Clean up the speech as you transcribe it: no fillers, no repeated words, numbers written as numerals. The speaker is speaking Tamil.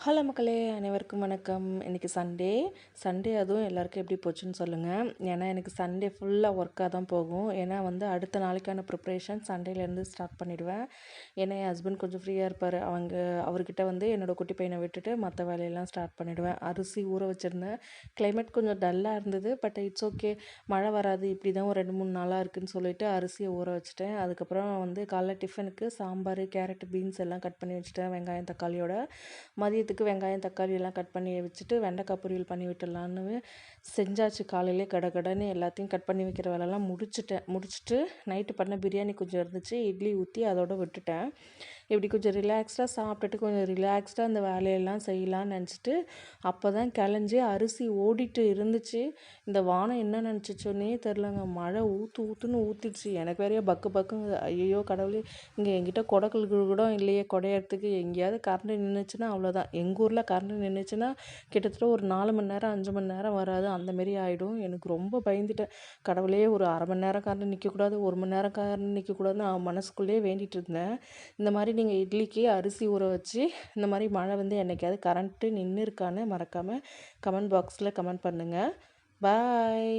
ஹலோ மக்களே, அனைவருக்கும் வணக்கம். இன்றைக்கி சண்டே அதுவும் எல்லாருக்கும் எப்படி போச்சுன்னு சொல்லுங்கள். ஏன்னா எனக்கு சண்டே ஃபுல்லாக ஒர்க்காக தான் போகும். ஏன்னா அடுத்த நாளைக்கான ப்ரிப்ரேஷன் சண்டேலேருந்து ஸ்டார்ட் பண்ணிவிடுவேன். ஏன்னா என் ஹஸ்பண்ட் கொஞ்சம் ஃப்ரீயாக இருப்பார். அவர்கிட்ட என்னோடய குட்டி பையனை விட்டுட்டு மற்ற வேலையெல்லாம் ஸ்டார்ட் பண்ணிவிடுவேன். அரிசி ஊற வச்சுருந்தேன். கிளைமேட் கொஞ்சம் டல்லாக இருந்தது. பட் இட்ஸ் ஓகே, மழை வராது, இப்படி தான் ஒரு 2-3 நாளாக இருக்குதுன்னு சொல்லிட்டு அரிசியை ஊற வச்சுட்டேன். அதுக்கப்புறம் காலைல டிஃபனுக்கு சாம்பார், கேரட், பீன்ஸ் எல்லாம் கட் பண்ணி வச்சுட்டேன் வெங்காயம் தக்காளியோட. மதியத்துக்கு வெங்காயம் தக்காளி எல்லாம் கட் பண்ணி வச்சுட்டு வெண்டைக்காய் பொரியல் பண்ணி விட்டுடலான்னு செஞ்சாச்சு. காலையிலே கடகடன்னு எல்லாத்தையும் கட் பண்ணி வைக்கிற வேலைலாம் முடிச்சுட்டு நைட்டு பண்ண பிரியாணி கொஞ்சம் இருந்துச்சு, இட்லி ஊற்றி அதோட விட்டுட்டேன். இப்படி கொஞ்சம் ரிலாக்ஸ்டாக சாப்பிட்டுட்டு கொஞ்சம் ரிலாக்ஸ்டாக அந்த வேலையெல்லாம் செய்யலான்னு நினச்சிட்டு அப்போ தான் கிளஞ்சி அரிசி ஓடிட்டு இருந்துச்சு. இந்த வானம் என்ன நினச்சிச்சோன்னே தெரிலங்க. மழை ஊற்றுன்னு ஊற்றிடுச்சு. எனக்கு வேறையா பக்கு பக்குங்க. ஐயோ கடவுளே, இங்கே என்கிட்ட குடக்கல் கூட இல்லையே குடையறதுக்கு. எங்கேயாவது கரண்ட் நின்றுச்சுன்னா அவ்வளோதான். எங்கள் ஊரில் கரண்ட் நின்றுச்சுன்னா கிட்டத்தட்ட ஒரு 4 மணி நேரம் 5 மணி நேரம் வராது, அந்தமாரி ஆகிடும். எனக்கு ரொம்ப பயந்துட்டேன். கடவுளே, ஒரு அரை மணி நேரம் கரண்ட் நிற்கக்கூடாது, 1 மணி நேரம் கரண்ட் நிற்கக்கூடாதுன்னு மனசுக்குள்ளேயே வேண்டிகிட்டு இருந்தேன். இந்த மாதிரி நீங்கள் இட்லிக்கு அரிசி ஊற வச்சு இந்த மாதிரி மழை என்னைக்காவது கரண்ட்டு நின்று இருக்கான்னு மறக்காமல் கமெண்ட் பாக்ஸில் கமெண்ட் பண்ணுங்கள். பாய்.